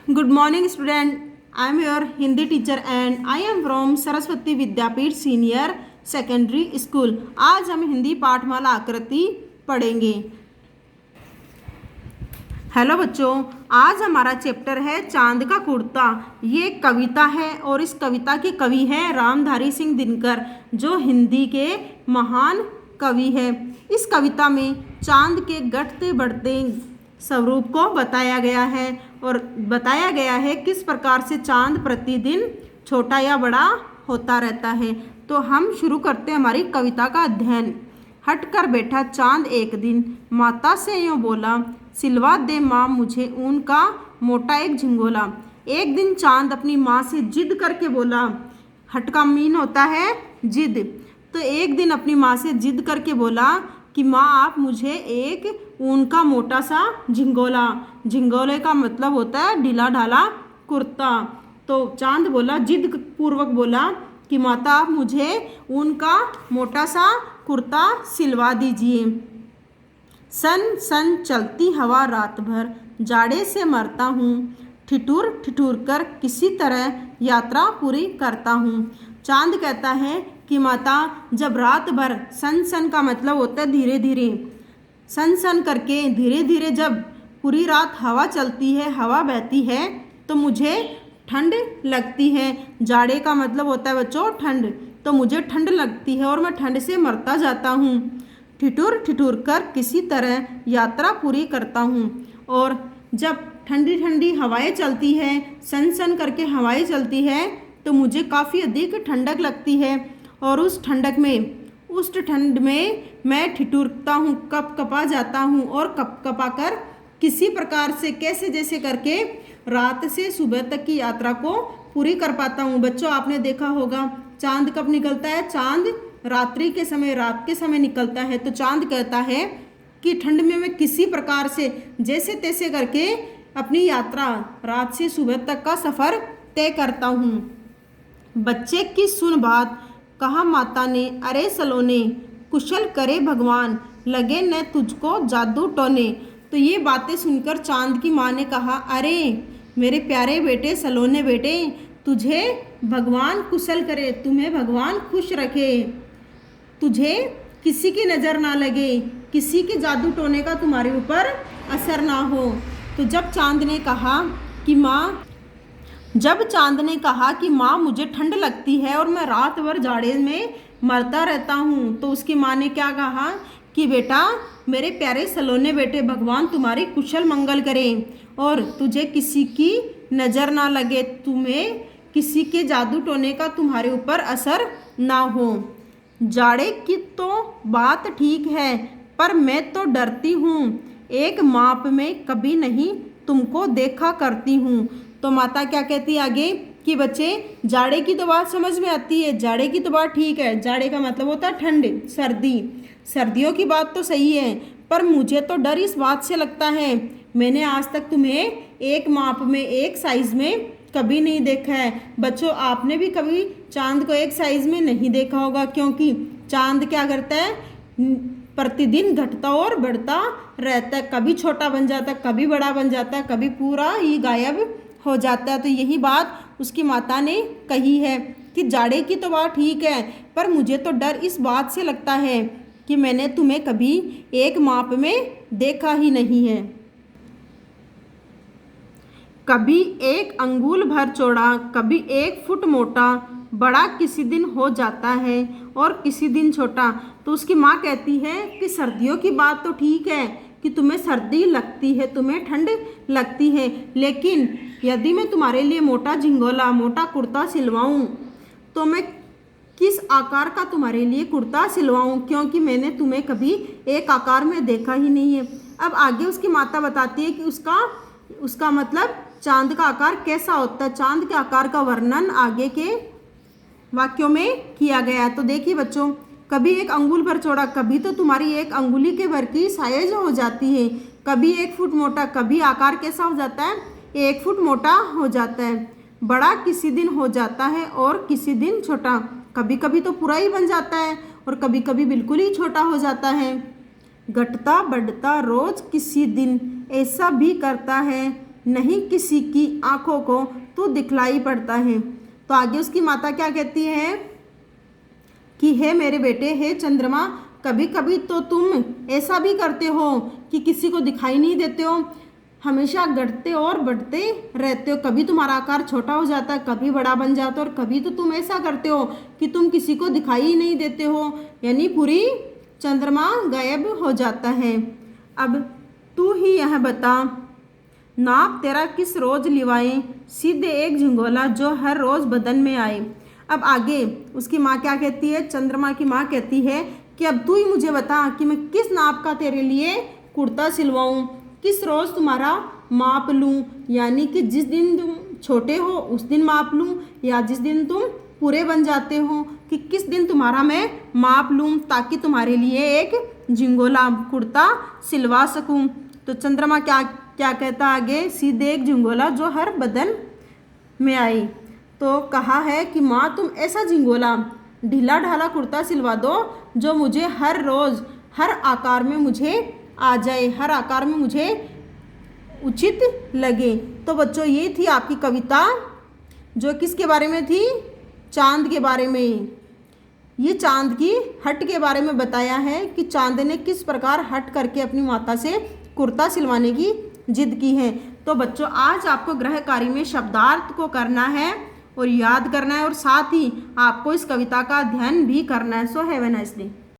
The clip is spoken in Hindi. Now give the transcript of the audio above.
Good morning, student. I am your Hindi teacher and I am from Saraswati Vidyapeeth senior secondary school. आज हम हिंदी पाठमाला आकृति पढ़ेंगे। हेलो बच्चों, आज हमारा चैप्टर है चांद का कुर्ता। ये कविता है और इस कविता के कवि हैं रामधारी सिंह दिनकर, जो हिंदी के महान कवि है। इस कविता में चांद के घटते बढ़ते स्वरूप को बताया गया है और बताया गया है किस प्रकार से चांद प्रतिदिन छोटा या बड़ा होता रहता है। तो हम शुरू करते हैं हमारी कविता का अध्ययन। हट कर बैठा चांद एक दिन, माता से यूँ बोला, सिलवा दे माँ मुझे ऊन का मोटा एक झिंगोला। एक दिन चांद अपनी माँ से जिद करके बोला। हट का मीन होता है जिद। तो एक दिन अपनी माँ से जिद करके बोला कि माँ आप मुझे एक ऊन का मोटा सा झिंगोले का मतलब होता है ढीला ढाला कुर्ता। तो चांद बोला, जिद पूर्वक बोला कि माता आप मुझे ऊन का मोटा सा कुर्ता सिलवा दीजिए। सन सन चलती हवा रात भर, जाड़े से मरता हूँ, ठिठुर ठिठुर कर किसी तरह यात्रा पूरी करता हूँ। चांद कहता है कि माता जब रात भर, सन सन का मतलब होता है धीरे धीरे, सन सन करके धीरे धीरे जब पूरी रात हवा चलती है, हवा बहती है, तो मुझे ठंड लगती है। जाड़े का मतलब होता है बच्चों ठंड, तो मुझे ठंड लगती है और मैं ठंड से मरता जाता हूँ। ठिठुर ठिठुर कर किसी तरह यात्रा पूरी करता हूँ। और जब ठंडी ठंडी हवाएं चलती है, सन सन करके हवाएं चलती है, तो मुझे काफ़ी अधिक ठंडक लगती है और उस ठंड में मैं ठिठुरता हूँ, कपकपा जाता हूँ और कपकपा कर किसी प्रकार से कैसे जैसे करके रात से सुबह तक की यात्रा को पूरी कर पाता हूँ। बच्चों आपने देखा होगा चांद कब निकलता है? चांद रात्रि के समय, रात के समय निकलता है। तो चांद कहता है कि ठंड में मैं किसी प्रकार से जैसे तैसे करके अपनी यात्रा रात से सुबह तक का सफ़र तय करता हूँ। बच्चे की सुन बात, कहा माता ने, अरे सलोने, कुशल करे भगवान, लगे न तुझको जादू टोने। तो ये बातें सुनकर चांद की माँ ने कहा, अरे मेरे प्यारे बेटे, सलोने बेटे, तुझे भगवान कुशल करे, तुम्हें भगवान खुश रखे, तुझे किसी की नज़र ना लगे, किसी के जादू टोने का तुम्हारे ऊपर असर ना हो। तो जब चांद ने कहा कि माँ मुझे ठंड लगती है और मैं रात भर जाड़े में मरता रहता हूँ, तो उसकी माँ ने क्या कहा कि बेटा मेरे प्यारे सलोने बेटे, भगवान तुम्हारी कुशल मंगल करे और तुझे किसी की नज़र ना लगे, तुम्हें किसी के जादू टोने का तुम्हारे ऊपर असर ना हो। जाड़े की तो बात ठीक है, पर मैं तो डरती हूँ, एक माप में कभी नहीं तुमको देखा करती हूँ। तो माता क्या कहती है आगे कि बच्चे जाड़े की तो बात समझ में आती है, जाड़े की तो बात ठीक है, जाड़े का मतलब होता है ठंड, सर्दी, सर्दियों की बात तो सही है, पर मुझे तो डर इस बात से लगता है, मैंने आज तक तुम्हें एक माप में, एक साइज़ में कभी नहीं देखा है। बच्चों आपने भी कभी चांद को एक साइज़ में नहीं देखा होगा, क्योंकि चांद क्या करता है, प्रतिदिन घटता और बढ़ता रहता है, कभी छोटा बन जाता है, कभी बड़ा बन जाता है, कभी पूरा ही गायब हो जाता है। तो यही बात उसकी माता ने कही है कि जाड़े की तो बात ठीक है, पर मुझे तो डर इस बात से लगता है कि मैंने तुम्हें कभी एक माप में देखा ही नहीं है। कभी एक अंगुल भर चौड़ा, कभी 1 फुट मोटा, बड़ा किसी दिन हो जाता है और किसी दिन छोटा। तो उसकी माँ कहती है कि सर्दियों की बात तो ठीक है कि तुम्हें सर्दी लगती है, तुम्हें ठंड लगती है, लेकिन यदि मैं तुम्हारे लिए मोटा झिंगोला, मोटा कुर्ता सिलवाऊं, तो मैं किस आकार का तुम्हारे लिए कुर्ता सिलवाऊं, क्योंकि मैंने तुम्हें कभी एक आकार में देखा ही नहीं है। अब आगे उसकी माता बताती है कि उसका मतलब चांद का आकार कैसा होता है। चांद के आकार का वर्णन आगे के वाक्यों में किया गया है। तो देखिए बच्चों, कभी 1 अंगुल भर चौड़ा, कभी तो तुम्हारी 1 अंगुली के भर की साइज हो जाती है, कभी 1 फुट मोटा, कभी आकार कैसा हो जाता है, 1 फुट मोटा हो जाता है, बड़ा किसी दिन हो जाता है और किसी दिन छोटा, कभी कभी तो पूरा ही बन जाता है और कभी कभी बिल्कुल ही छोटा हो जाता है। घटता बढ़ता रोज किसी दिन, ऐसा भी करता है नहीं किसी की आंखों को तू दिखलाई पड़ता है। तो आगे उसकी माता क्या कहती है कि हे मेरे बेटे, हे चंद्रमा, कभी कभी तो तुम ऐसा भी करते हो कि किसी को दिखाई नहीं देते हो, हमेशा घटते और बढ़ते रहते हो। कभी तुम्हारा आकार छोटा हो जाता है, कभी बड़ा बन जाता है, और कभी तो तुम ऐसा करते हो कि तुम किसी को दिखाई ही नहीं देते हो, यानी पूरी चंद्रमा गायब हो जाता है। अब तू ही यह बता, नाप तेरा किस रोज लिवाएं, सीधे एक झिंगोला जो हर रोज बदन में आए। अब आगे उसकी माँ क्या कहती है, चंद्रमा की माँ कहती है कि अब तू ही मुझे बता कि मैं किस नाप का तेरे लिए कुर्ता सिलवाऊं, किस रोज़ तुम्हारा माप लूं, यानी कि जिस दिन तुम छोटे हो उस दिन माप लूं, या जिस दिन तुम पूरे बन जाते हो कि किस दिन तुम्हारा मैं माप लूं, ताकि तुम्हारे लिए एक झिंगोला कुर्ता सिलवा सकूं। तो चंद्रमा क्या क्या कहता आगे, सीधे एक झिंगोला जो हर बदन में आई। तो कहा है कि माँ तुम ऐसा झिंगोला ढीला ढाला कुर्ता सिलवा दो जो मुझे हर रोज़ हर आकार में मुझे आ जाए, हर आकार में मुझे उचित लगे। तो बच्चों ये थी आपकी कविता, जो किसके बारे में थी, चांद के बारे में। ये चांद की हट के बारे में बताया है कि चांद ने किस प्रकार हट करके अपनी माता से कुर्ता सिलवाने की जिद की है। तो बच्चों आज आपको गृह कार्य में शब्दार्थ को करना है और याद करना है, और साथ ही आपको इस कविता का अध्ययन भी करना है। So have a nice day.